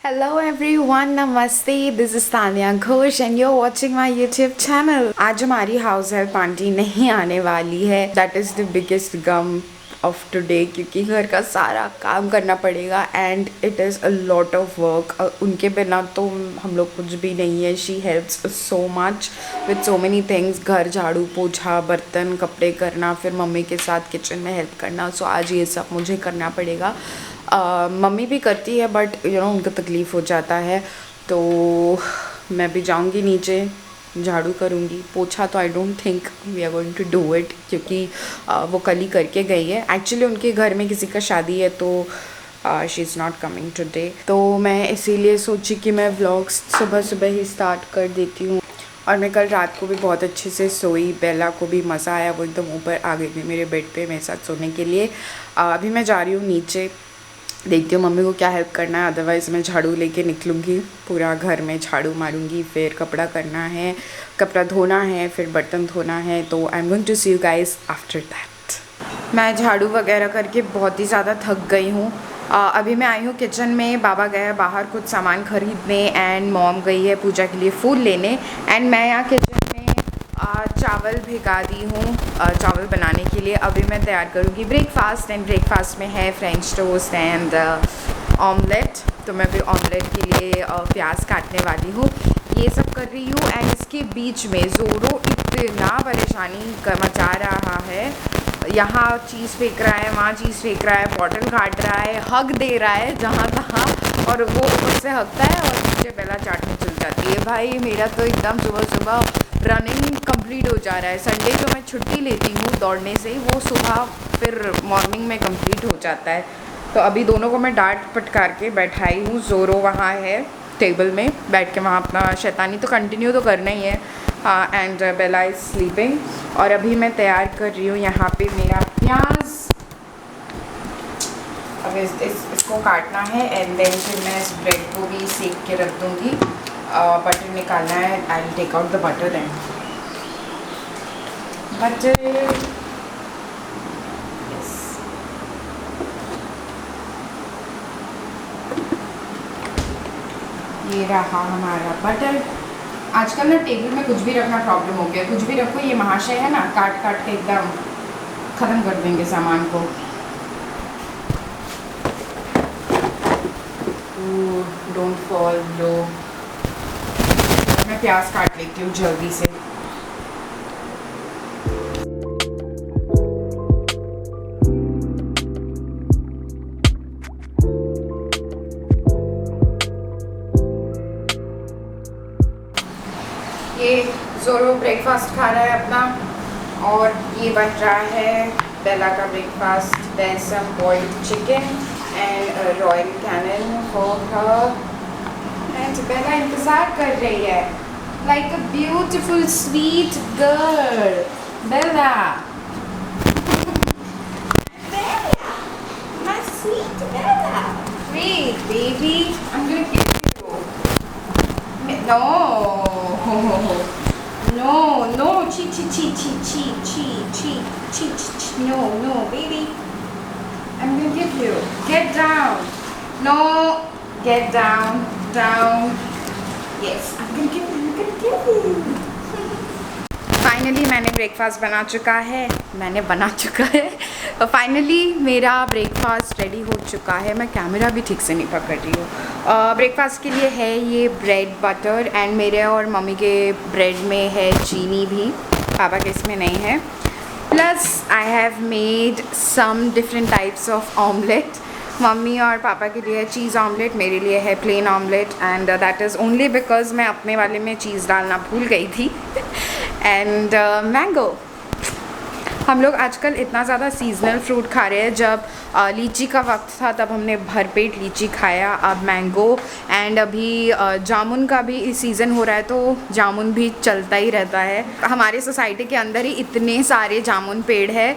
Hello everyone, Namaste. This is Tanya Ghosh and you're watching my YouTube channel. आज हमारी house help aunty नहीं आने वाली है. That is the biggest gum of today क्योंकि घर का सारा काम करना पड़ेगा and it is a lot of work. उनके बिना तो हम लोग कुछ भी नहीं है. She helps so much with so many things. घर झाड़ू पोछा बर्तन कपड़े करना, फिर मम्मी के साथ किचन में हेल्प करना. सो आज ये सब मुझे करना पड़ेगा. मम्मी भी करती है बट उनको तकलीफ़ हो जाता है, तो मैं भी जाऊंगी नीचे, झाड़ू करूंगी. पोछा तो I don't think we are going to do it क्योंकि वो कल ही करके गई है. एक्चुअली उनके घर में किसी का शादी है तो she is not coming today. तो मैं इसीलिए सोची कि मैं व्लॉग्स सुबह सुबह ही स्टार्ट कर देती हूँ. और मैं कल रात को भी बहुत अच्छे से सोई. बेला को भी मज़ा आया, वो एकदम ऊपर आ गई थी मेरे बेड पे मेरे साथ सोने के लिए. अभी मैं जा रही हूँ नीचे, देखती हूँ मम्मी को क्या हेल्प करना है. अदरवाइज़ मैं झाड़ू लेके निकलूँगी, पूरा घर में झाड़ू मारूंगी. फिर कपड़ा करना है, कपड़ा धोना है, फिर बर्तन धोना है. तो I am going to see you guys after that. मैं झाड़ू वगैरह करके बहुत ही ज़्यादा थक गई हूँ. अभी मैं आई हूँ किचन में. बाबा गए बाहर कुछ सामान ख़रीदने एंड मॉम गई है पूजा के लिए फूल लेने. एंड मैं यहाँ किचन में चावल भिगा दी हूँ चावल बनाने के लिए. अभी मैं तैयार करूँगी ब्रेकफास्ट. एंड ब्रेकफास्ट में है फ्रेंच टोस्ट एंड ऑमलेट. तो मैं भी ऑमलेट के लिए प्याज काटने वाली हूँ. ये सब कर रही हूँ. एंड इसके बीच में ज़ोरो इतना परेशानी मचा रहा है. यहाँ चीज़ फेंक रहा है, वहाँ चीज़ फेंक रहा है, बॉटल काट रहा है, हग दे रहा है जहाँ तहाँ. और वो ऊपर से हगता है और नीचे बेला चाटने चल जाती है. भाई मेरा तो एकदम सुबह सुबह रनिंग कंप्लीट हो जा रहा है. संडे जो मैं छुट्टी लेती हूँ दौड़ने से, वो सुबह फिर मॉर्निंग में कंप्लीट हो जाता है. तो अभी दोनों को मैं डांट पटकार के बैठाई हूँ. ज़ोरो वहाँ है टेबल में बैठ के, वहाँ अपना शैतानी तो कंटिन्यू तो करना ही है. And Bella is sleeping. और अभी मैं तैयार कर रही हूँ यहाँ पे मेरा प्याज. अब इसको काटना है एंड देन फिर मैं इस ब्रेड को भी सेक के रख दूँगी. बटर निकालना है. I will take out the butter and butter. ये रहा हमारा बटर. आजकल ना टेबल में कुछ भी रखना प्रॉब्लम हो गया. कुछ भी रखो, ये महाशय है ना, काट काट के एकदम ख़त्म कर देंगे सामान को. डोंट फॉल लो. मैं प्याज काट लेती हूँ जल्दी से. ये ज़ोरो ब्रेकफास्ट खा रहा है अपना. और ये बन रहा है बेला का breakfast. Then some boiled chicken and Royal Canin for her. And Bella इंतज़ार कर रही है like a beautiful sweet girl. Bella, my sweet Bella. Wait, baby, I'm gonna kiss you. No, no, chi, no, baby. I'm gonna give you. Get down. No, get down. Yes, I'm gonna give you. Finally मैंने breakfast बना चुका है. Finally मेरा breakfast ready हो चुका है. मैं camera भी ठीक से नहीं पकड़ रही हूँ. ब्रेकफास्ट के लिए है ये ब्रेड बटर. एंड मेरे और मम्मी के ब्रेड में है चीनी भी, पापा के इसमें नहीं है. Plus I have made some different types of omelette. Mummy और पापा के लिए चीज़ ऑमलेट, मेरे लिए है plain omelette. And that is only because मैं अपने वाले में चीज़ डालना भूल गई थी. And mango. हम लोग आजकल इतना ज़्यादा सीजनल फ्रूट खा रहे हैं. जब लीची का वक्त था तब हमने भरपेट लीची खाया. अब मैंगो एंड अभी जामुन का भी सीज़न हो रहा है, तो जामुन भी चलता ही रहता है. हमारे सोसाइटी के अंदर ही इतने सारे जामुन पेड़ है.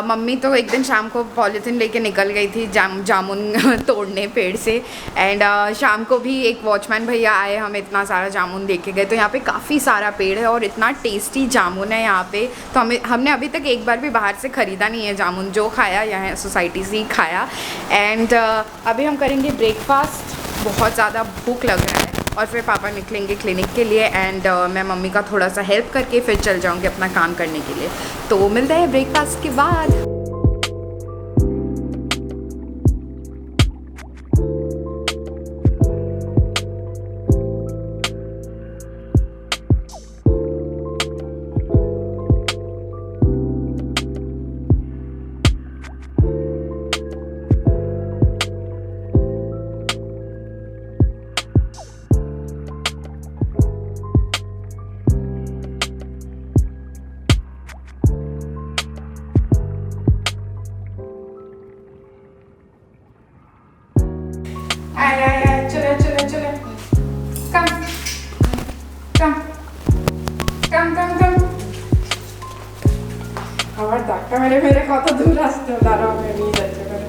मम्मी तो एक दिन शाम को पॉलीथीन लेके निकल गई थी जामुन तोड़ने पेड़ से. एंड शाम को भी एक वॉचमैन भैया आए, हमें इतना सारा जामुन दे के गए. तो यहाँ पे काफ़ी सारा पेड़ है और इतना टेस्टी जामुन है यहाँ पे. तो हमने अभी तक एक बार भी बाहर से ख़रीदा नहीं है जामुन, जो खाया यहाँ सोसाइटी से ही खाया। एंड अभी हम करेंगे ब्रेकफास्ट, बहुत ज़्यादा भूख लग रहा है, और फिर पापा निकलेंगे क्लिनिक के लिए। एंड मैं मम्मी का थोड़ा सा हेल्प करके फिर चल जाऊँगी अपना काम करने के लिए। तो मिलते हैं ब्रेकफास्ट के बाद। मेरे कत दूर আসতে দাঁড়াও আমি নিয়ে যাচ্ছি করে।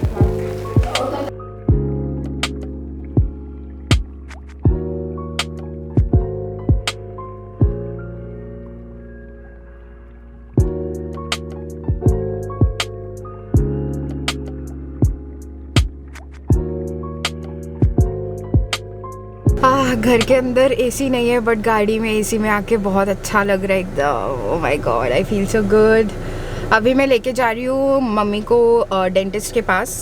घर के अंदर एसी नहीं है, बट गाड़ी में एसी में आके बहुत अच्छा लग रहा है एकदम। Oh my God, I feel so good. अभी मैं लेके जा रही हूँ मम्मी को डेंटिस्ट के पास।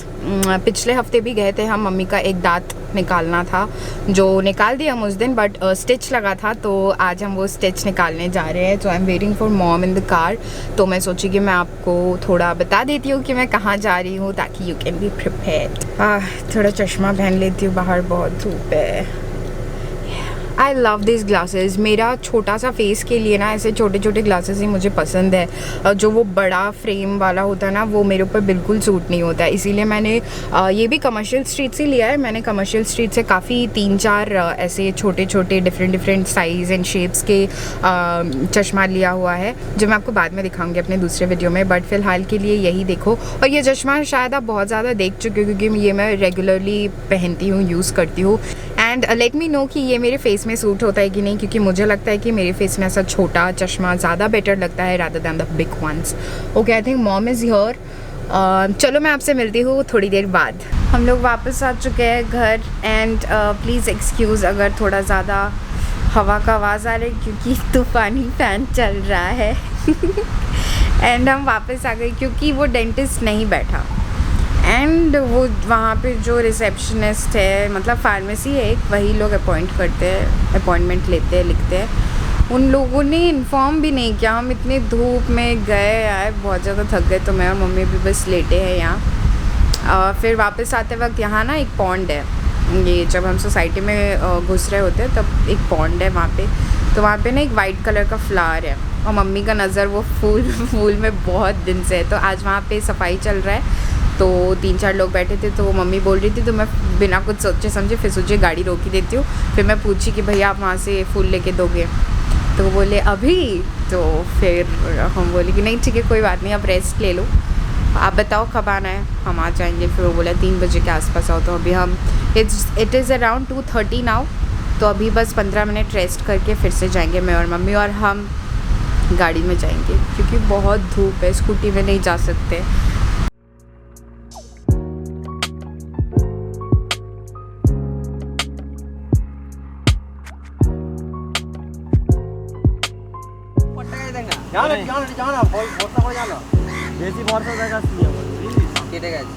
पिछले हफ्ते भी गए थे हम, मम्मी का एक दांत निकालना था, जो निकाल दिया हम उस दिन, बट स्टिच लगा था, तो आज हम वो स्टिच निकालने जा रहे हैं। तो I am waiting for mom in the car. तो मैं सोची कि मैं आपको थोड़ा बता देती हूँ कि मैं कहाँ जा रही हूँ, ताकि यू कैन बी प्रिपेयर्ड। थोड़ा चश्मा पहन लेती हूँ, बाहर बहुत धूप है। I love this glasses. मेरा छोटा सा फेस के लिए ना ऐसे छोटे छोटे ग्लासेस ही मुझे पसंद है। जो वो बड़ा फ्रेम वाला होता है ना, वो मेरे ऊपर बिल्कुल सूट नहीं होता है। इसीलिए मैंने ये भी कमर्शियल स्ट्रीट से लिया है। मैंने कमर्शियल स्ट्रीट से काफ़ी 3-4 ऐसे छोटे छोटे डिफरेंट साइज़ एंड शेप्स के चश्मा लिया हुआ है, जो मैं आपको बाद में दिखाऊंगी अपने दूसरे वीडियो में। बट फ़िलहाल के लिए यही देखो। और ये चश्मा शायद आप बहुत ज़्यादा देख चुके हो, क्योंकि ये मैं रेगुलरली पहनती हूँ, यूज़ करती हूँ। एंड लेट मी नो कि ये मेरे फेस में सूट होता है कि नहीं, क्योंकि मुझे लगता है कि मेरे फेस में ऐसा छोटा चश्मा ज़्यादा बेटर लगता है rather than the big ones. Okay, I think mom is here. चलो मैं आपसे मिलती हूँ थोड़ी देर बाद। हम लोग वापस आ चुके हैं घर। एंड प्लीज़ एक्सक्यूज़ अगर थोड़ा ज़्यादा हवा का आवाज़ आ रहा है, क्योंकि तूफ़ानी फ़ैन चल रहा है। एंड हम वापस आ गए क्योंकि वो डेंटिस्ट नहीं बैठा। एंड वो वहाँ पे जो रिसेप्शनिस्ट है, मतलब फार्मेसी है एक, वही लोग अपॉइंट करते हैं, अपॉइंटमेंट लेते हैं, लिखते हैं। उन लोगों ने इन्फॉर्म भी नहीं किया। हम इतने धूप में गए आए, बहुत ज़्यादा थक गए, तो मैं और मम्मी भी बस लेटे हैं यहाँ। फिर वापस आते वक्त यहाँ ना एक पॉन्ड है। ये जब हम सोसाइटी में घुस रहे होते हैं तब एक पॉन्ड है वहाँ पे। तो वहाँ पे ना एक वाइट कलर का फ्लावर है, और मम्मी का नज़र वो फूल में बहुत दिन से है। तो आज वहाँ पे सफाई चल रहा है, तो 3-4 लोग बैठे थे। तो वो मम्मी बोल रही थी, तो मैं बिना कुछ सोचे समझे फिर सोचे गाड़ी रोक ही देती हूँ। फिर मैं पूछी कि भैया आप वहाँ से फूल लेके दोगे, तो वो बोले अभी। तो फिर हम बोले कि नहीं ठीक है, कोई बात नहीं, आप रेस्ट ले लो, आप बताओ कब आना है, हम आ जाएंगे। फिर वो बोला 3 बजे के आसपास आओ। तो अभी हम इट इज़ अराउंड 2:30 नाउ। तो अभी बस 15 मिनट रेस्ट करके फिर से जाएंगे मैं और मम्मी, और हम गाड़ी में जाएंगे क्योंकि बहुत धूप है, स्कूटी में नहीं जा सकते। জানা ভর্তা করে জানো বেশি ভর্তা দেখাচ্ছি কেটে গেছে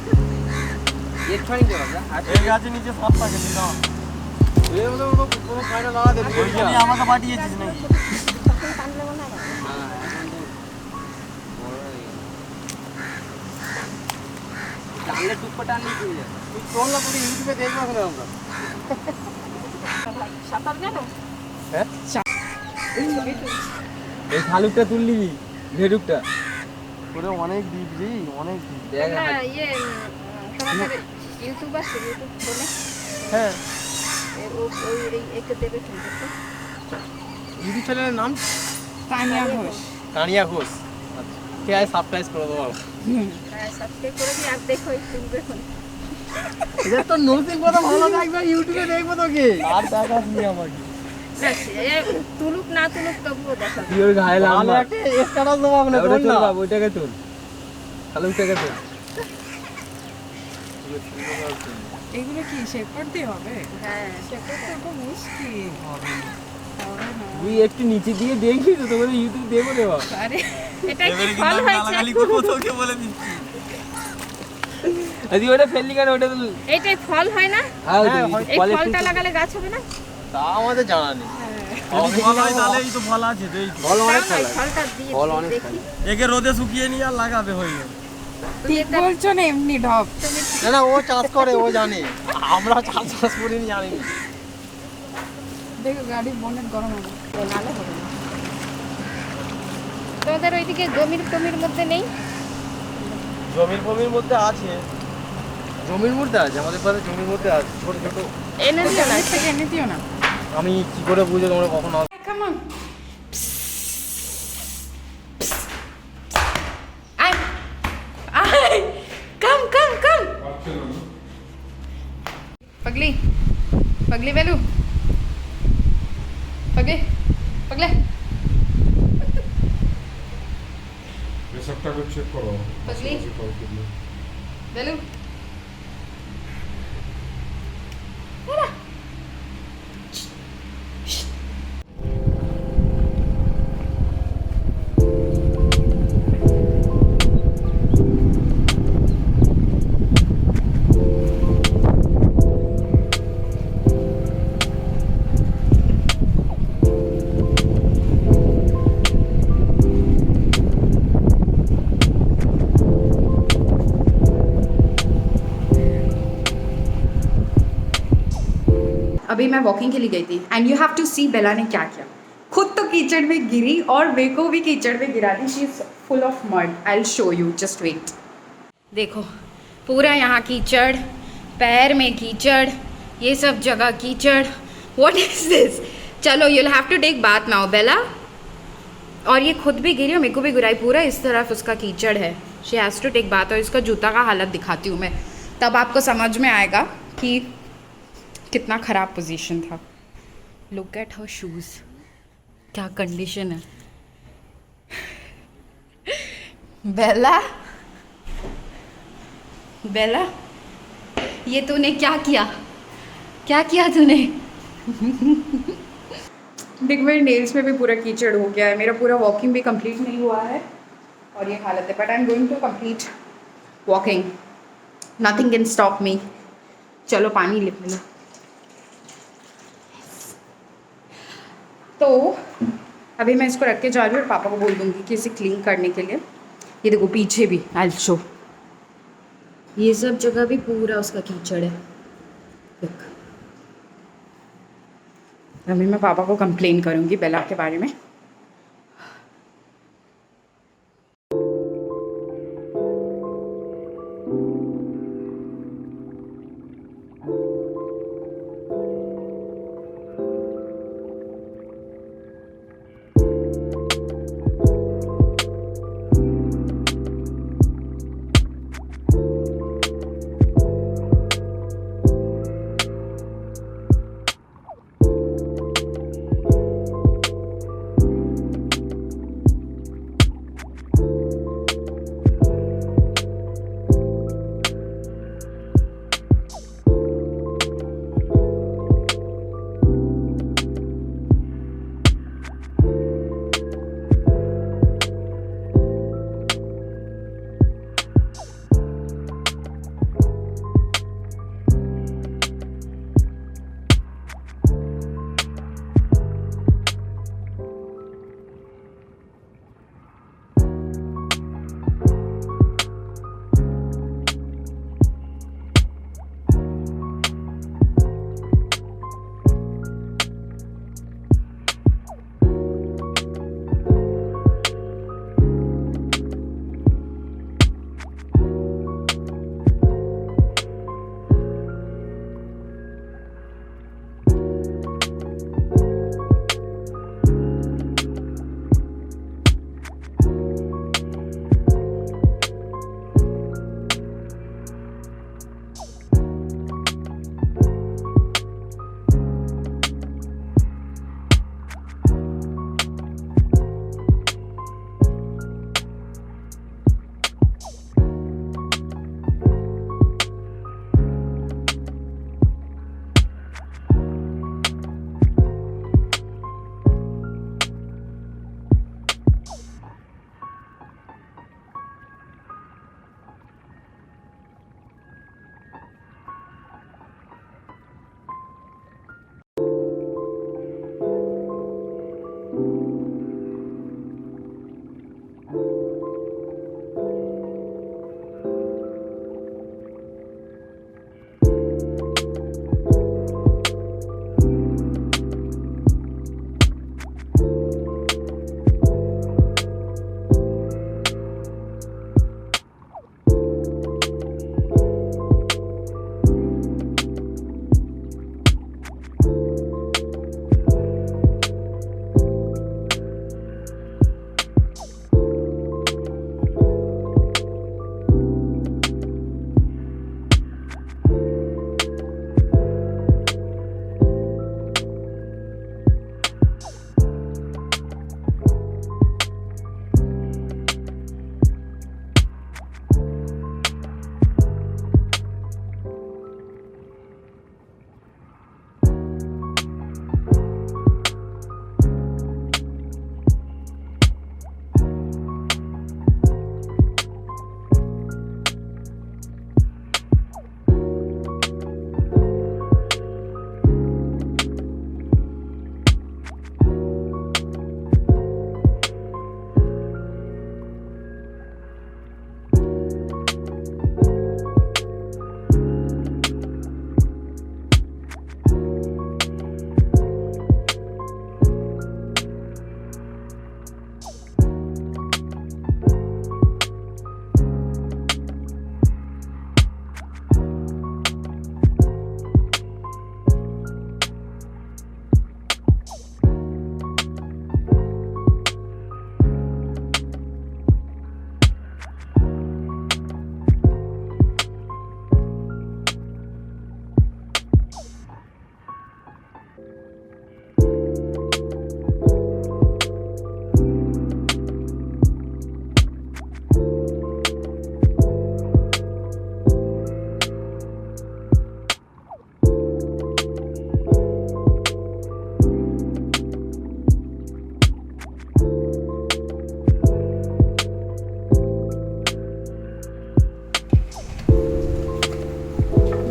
ইলেকট্রনিক দেওয়া এই গাছে নিচে সব থাকে না এই মতো কোনো ফাইনা লাগা দেবে ওই আমাকে পাঠিয়েছিস নাকি জানলে টুকটা টানলি কি তুই কোন না পুরো ইউটিউবে দেখব এখন আমরা সাঁতার জানো হ্যাঁ এই শালুকটা তুললি ভেড়ুকটা ওরে অনেক দ্বীপ রে অনেক দ্বীপ দেখ না ये তোমাদের ইউটিউব আছে ইউটিউব বলে হ্যাঁ ওই এক দেবে শুনতে ইউটিউব চ্যানেলের নাম তানিয়া ঘোষ আচ্ছা কে আই সাবস্ক্রাইব করে দাও হ্যাঁ সাবস্ক্রাইব করে দি আর দেখো ইউটিউব দেখো এটা তো নতুন কথা ভালো লাগবে ইউটিউবে দেখবো তোকে আর দেখাস নি আমাকে তুলুক না তুলুক তবুও দেখা তুই ওর গায়ে লাগালে একটা স্ট্যাটাস দেবো না তোর না ওইটাকে তুল তাহলে উঠে গেছে। এগুলো কি শেপ করতে হবে? হ্যাঁ শেপ করতে তো মুশকিল হবে না। তুই একটু নিচে দিয়ে দেখবি তো, তোকে ইউটিউব দেবো রে বাবা। আরে এটা কি ফল হয়েছে? আজকে ওটা ফেললি কেন? ওটা তো এইটাই ফল হয় না? হ্যাঁ এই ফলটা লাগালে গাছ হবে না? তা আমাদের জানা নেই। ফল হয় তাহলেই তো ফল আছে। এই তো। ফল অনেক দাও না, ফল এই ফলটা দিয়ে ফল অনেক দেখি। একে রোদে শুকিয়ে নিয়ে আর লাগাবে হয়ে যাবে। ঠিক বলছো না, এমনি ঢপ। না না, ও চাষ করে, ও জানে। আমরা চাষ করিনি, জানি না। দেখো গাড়ির বনেট গরম হবে। নালে হবে না। তোমাদের ওইদিকে জমির মধ্যে নেই? জমির মধ্যে আছে। জমির মধ্যে আছে, আমাদের পাশে জমির মধ্যে আছে ছোট ছোট। এনে দিও না। থেকে এনে দিও না। আমি কি করে বুঝে তোমরা কখন আসবে? Come on. Come. पगली बेलू पगले ये सबटा को चेक करो पगली बेलू अभी मैं वॉकिंग के लिए गई थी एंड यू हैव टू सी बेला ने क्या किया. खुद तो कीचड़ में गिरी और मेरे को भी कीचड़ में गिरा दी. She is full of mud. I will show you, just wait. देखो पूरा यहाँ कीचड़, पैर में कीचड़, ये सब जगह कीचड़. What is this? चलो you will have to take bath now Bella. और ये खुद भी गिरी और मेरे को भी गिराई. पूरा इस तरफ उसका कीचड़ है. She has to take bath. और इसका जूता का हालत दिखाती हूँ मैं, तब आपको समझ में आएगा कि कितना ख़राब पोजीशन था. लुक एट हर शूज़, क्या कंडीशन है. बेला बेला, ये तूने क्या किया तूने? देख मेरे नेल्स में भी पूरा कीचड़ हो गया है. मेरा पूरा वॉकिंग भी कंप्लीट नहीं हुआ है और ये हालत है. But I am going to complete walking. Nothing can stop me. चलो पानी ले लो. तो अभी मैं इसको रख के जा रही हूँ और पापा को बोल दूँगी कि इसे क्लीन करने के लिए. ये देखो पीछे भी, आई विल शो. ये सब जगह भी पूरा उसका कीचड़ है. देख अभी मैं पापा को कंप्लेन करूँगी बेला के बारे में.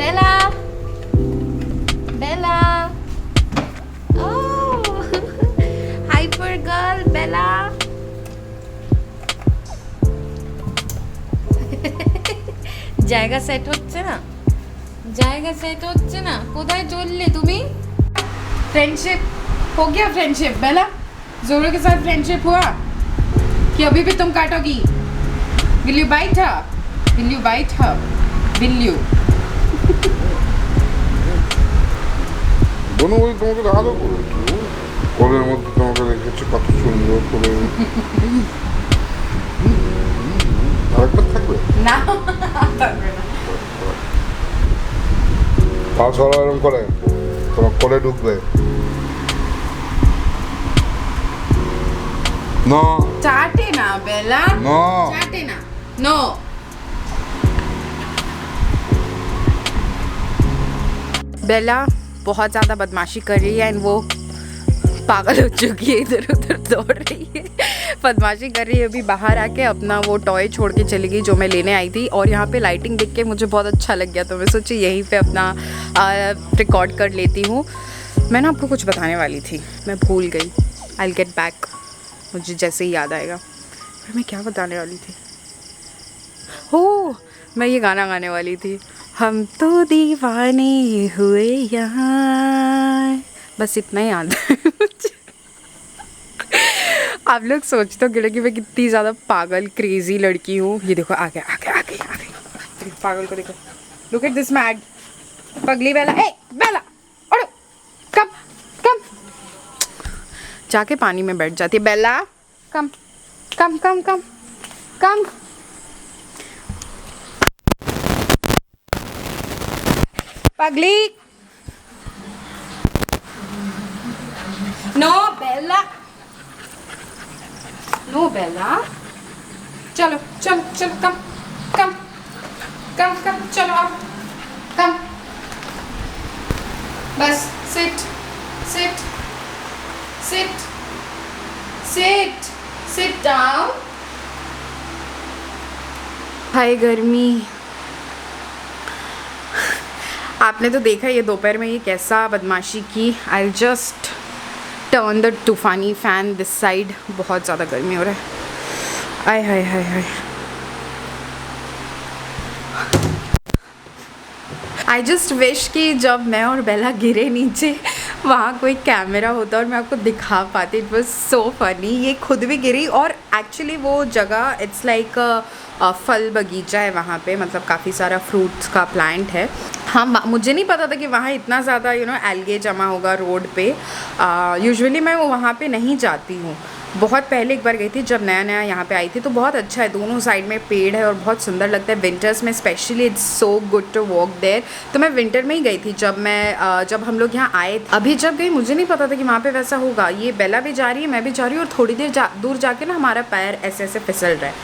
बेला बेला ओह हाइपर गर्ल बेला জায়গা সেট হচ্ছে না কোথায় চললে তুমি फ्रेंडशिप हो गया फ्रेंडशिप बेला जोरो के साथ फ्रेंडशिप हुआ कि अभी भी तुम काटोगी will you bite her will you বনু ওই তোমাকে আরো কোলের মধ্যে তোমাকে রেখেছে কত সুন্দর করে আরেকবার থাকবে না পা ছড়া এরকম করে তোমার কোলে ঢুকবে না चाटे ना बेला না चाटे ना नो बेला बहुत ज़्यादा बदमाशी कर रही है एंड वो पागल हो चुकी है, इधर उधर दौड़ रही है, बदमाशी कर रही है। अभी बाहर आके अपना वो टॉय छोड़ के चली गई जो मैं लेने आई थी। और यहाँ पे लाइटिंग देख के मुझे बहुत अच्छा लग गया, तो मैं सोची यहीं पे अपना रिकॉर्ड कर लेती हूँ। मैं ना आपको कुछ बताने वाली थी, मैं भूल गई। आई विल गेट बैक, मुझे जैसे ही याद आएगा। फिर मैं क्या बताने वाली थी? हो, मैं ये गाना गाने वाली थी, हम तो दीवाने हुए यहाँ। बस इतना ही याद है मुझे। आप लोग सोचते हो कि मैं कितनी ज़्यादा पागल क्रेजी लड़की हूँ। ये देखो आ गया पागल को देखो, लुक एट दिस मैड पगली बेला। ए बेला उड़ो, कम जाके पानी में बैठ जाती है। बेला कम पगली। नो बेला चलो कम चलो आप कम। बस sit down। हाय गर्मी, आपने तो देखा ये दोपहर में ये कैसा बदमाशी की। आई जस्ट टर्न द तूफानी फ़ैन दिस साइड। बहुत ज़्यादा गर्मी हो रहा है। आय हाय आई जस्ट विश कि जब मैं और बेला गिरे नीचे वहाँ कोई कैमरा होता और मैं आपको दिखा पाती। It was so funny. ये खुद भी गिरी और एक्चुअली वो जगह इट्स लाइक फल बगीचा है वहाँ पे, मतलब काफ़ी सारा फ्रूट्स का प्लांट है। हाँ, मुझे नहीं पता था कि वहाँ इतना ज़्यादा एल्गे जमा होगा रोड पे। यूजुअली मैं वहाँ पे नहीं जाती हूँ। बहुत पहले एक बार गई थी जब नया यहाँ पे आई थी, तो बहुत अच्छा है, दोनों साइड में पेड़ है और बहुत सुंदर लगता है। विंटर्स में specially it's so good to walk there. तो मैं विंटर में ही गई थी जब हम लोग यहाँ आए थे। अभी जब गई मुझे नहीं पता था कि वहाँ पे वैसा होगा। ये बेला भी जा रही है, मैं भी जा रही हूँ और थोड़ी देर दूर जाके ना हमारा पैर ऐसे फिसल रहा है।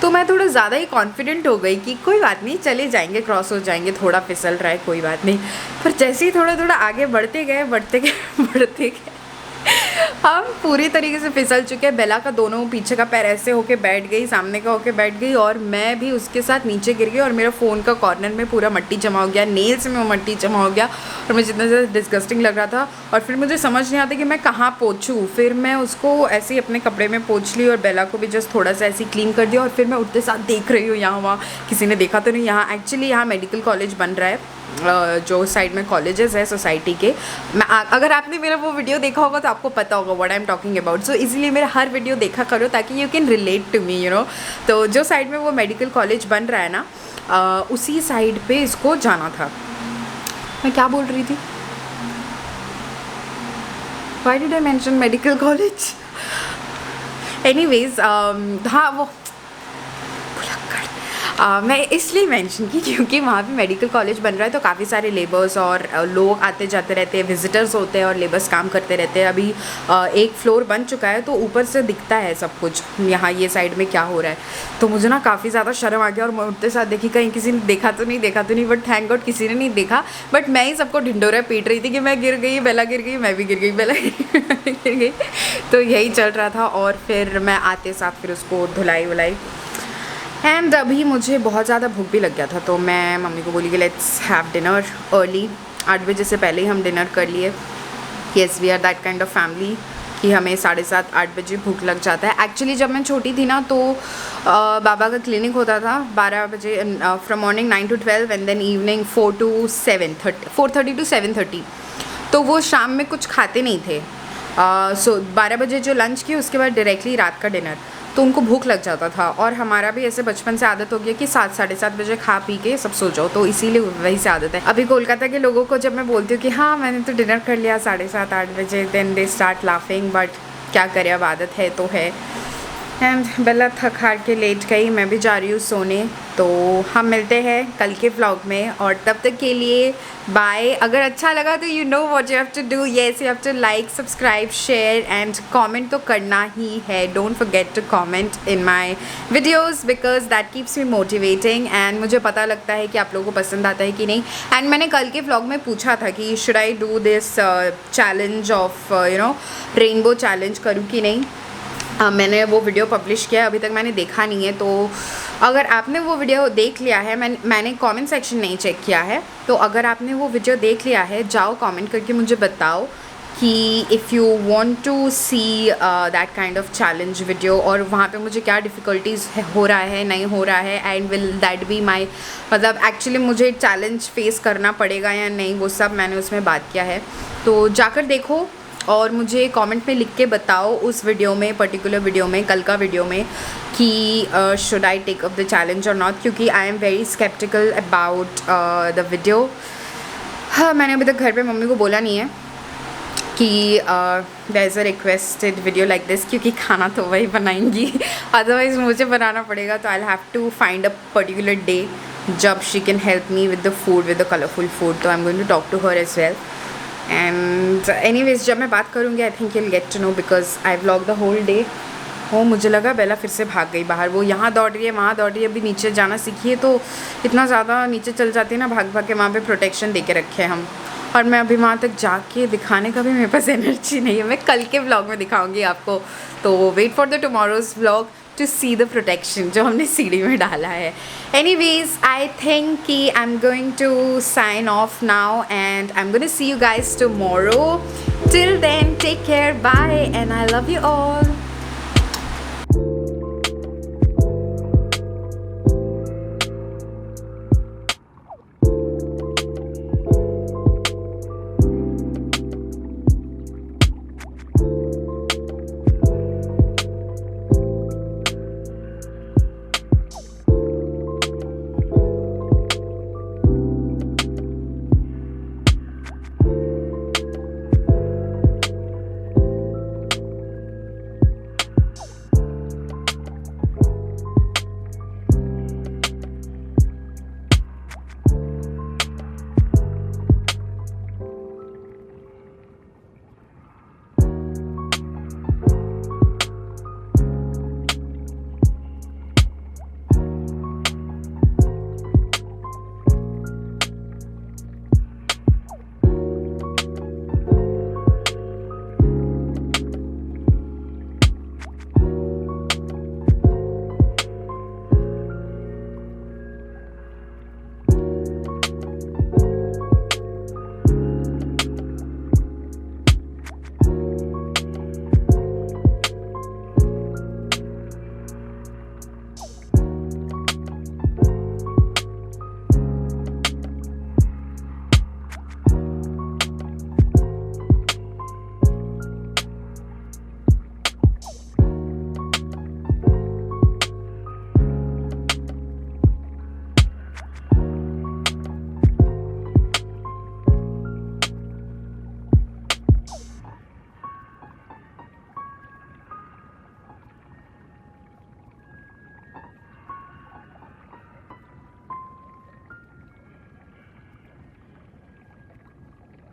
तो मैं थोड़ा ज़्यादा ही कॉन्फिडेंट हो गई कि कोई बात नहीं, चले जाएंगे, क्रॉस हो जाएंगे, थोड़ा फिसल रहा है कोई बात नहीं। पर जैसे ही थोड़ा आगे बढ़ते गए हम पूरी तरीके से फिसल चुके हैं। बेला का दोनों पीछे का पैर ऐसे होके बैठ गई, सामने का होके बैठ गई और मैं भी उसके साथ नीचे गिर गई और मेरा फ़ोन का कॉर्नर में पूरा मट्टी जमा हो गया, नेल्स में वो मट्टी जमा हो गया और मुझे इतना ज़्यादा डिस्गस्टिंग लग रहा था। और फिर मुझे समझ नहीं आता कि मैं कहाँ पोंछूँ। फिर मैं उसको ऐसे ही अपने कपड़े में पोंछ ली और बेला को भी जस्ट थोड़ा सा ऐसे क्लीन कर दिया। और फिर मैं उठते साथ देख रही हूँ यहाँ वहाँ किसी ने देखा तो नहीं। यहाँ एक्चुअली यहाँ मेडिकल कॉलेज बन रहा है, जो साइड में कॉलेजेस है सोसाइटी के। अगर आपने मेरा वो वीडियो देखा होगा तो आपको पता होगा what I am talking about. So इसलिए मेरा हर वीडियो देखा करो ताकि you can relate to me तो जो साइड में वो मेडिकल कॉलेज बन रहा है ना, उसी साइड पे इसको जाना था। मैं क्या बोल रही थी? Why did I mention medical college? Anyways हाँ, वो मैं इसलिए मेंशन की क्योंकि वहाँ पे मेडिकल कॉलेज बन रहा है, तो काफ़ी सारे लेबर्स और लोग आते जाते रहते हैं, विजिटर्स होते हैं और लेबर्स काम करते रहते हैं। अभी एक फ्लोर बन चुका है तो ऊपर से दिखता है सब कुछ यहाँ ये साइड में क्या हो रहा है। तो मुझे ना काफ़ी ज़्यादा शर्म आ गया और मैं उठते साथ देखी कहीं किसी ने देखा तो नहीं, बट थैंक गॉड किसी ने नहीं देखा। बट मैं ही सबको ढिंडोरा पीट रही थी कि मैं गिर गई, बेला गिर गई, मैं भी गिर गई, बेला गिर गई। तो यही चल रहा था। और फिर मैं आते साथ फिर उसको धुलाई वुलाई एंड अभी मुझे बहुत ज़्यादा भूख भी लग गया था, तो मैं मम्मी को बोली कि लेट्स हैव डिनर अर्ली। 8 बजे से पहले ही हम डिनर कर लिए। Yes, we are that kind of family कि हमें 7:30 8 बजे भूख लग जाता है। एक्चुअली जब मैं छोटी थी ना, तो बाबा का क्लिनिक होता था 12 बजे, from morning 9 to 12 and then evening 4:30 to 7:30। तो वो शाम में कुछ खाते नहीं थे। सो 12 बजे जो लंच की, उसके बाद डायरेक्टली रात का डिनर, तो उनको भूख लग जाता था। और हमारा भी ऐसे बचपन से आदत हो गया कि 7 साढ़े 7 बजे खा पी के सब सो जाओ, तो इसीलिए वही से आदत है। अभी कोलकाता के लोगों को जब मैं बोलती हूँ कि हाँ मैंने तो डिनर कर लिया 7:30 8 बजे, then they start laughing, but क्या करें, अब आदत है तो है। एंड बेला थक हार के लेट गई, मैं भी जा रही हूँ सोने। तो हम मिलते हैं कल के व्लॉग में, और तब तक के लिए बाय। अगर अच्छा लगा तो you know what you have to do. Yes, you have to like, subscribe, share and comment तो करना ही है। Don't forget to comment in my videos because that keeps me motivating, and मुझे पता लगता है कि आप लोगों को पसंद आता है कि नहीं। एंड मैंने कल के व्लॉग में पूछा था कि should I do this challenge of rainbow challenge करूँ कि नहीं। मैंने वो वीडियो पब्लिश किया है, अभी तक मैंने देखा नहीं है। तो अगर आपने वो वीडियो देख लिया है, मैंने कमेंट सेक्शन नहीं चेक किया है, तो अगर आपने वो वीडियो देख लिया है, जाओ कमेंट करके मुझे बताओ कि if you want to see that kind of challenge video, और वहाँ पे मुझे क्या डिफ़िकल्टीज़ हो रहा है, नहीं हो रहा है, and will that be my, मतलब एक्चुअली मुझे चैलेंज फेस करना पड़ेगा या नहीं, वो सब मैंने उसमें बात किया है। तो जाकर देखो और मुझे कमेंट में लिख के बताओ उस वीडियो में, पर्टिकुलर वीडियो में, कल का वीडियो में, कि should I take up the challenge और नॉट, क्योंकि I am very sceptical about the video. हाँ, मैंने अभी तक घर पे मम्मी को बोला नहीं है कि there is a requested video like this, क्योंकि खाना तो वही बनाएंगी, अदरवाइज़ मुझे बनाना पड़ेगा। तो I have to find a particular day जब she can help me with the food, with the colourful food. तो I am going to talk to her as well. And anyways, जब मैं बात करूँगी I think you'll get to know because I vlog the whole day. वो मुझे लगा बेला फिर से भाग गई बाहर, वो यहाँ दौड़ रही है, वहाँ दौड़ रही है। अभी नीचे जाना सीखी है तो इतना ज़्यादा नीचे चल जाती है ना भाग भाग के। वहाँ पे प्रोटेक्शन दे के रखे हैं हम, और मैं अभी वहाँ तक जाके दिखाने का भी मेरे पास एनर्जी नहीं है। मैं कल के व्लॉग में दिखाऊँगी आपको, तो wait for the tomorrow's vlog to see the protection जो हमने सीढ़ी में डाला है। Anyways, I think कि I'm going to sign off now and I'm going to see you guys tomorrow. Till then, take care, bye, and I love you all.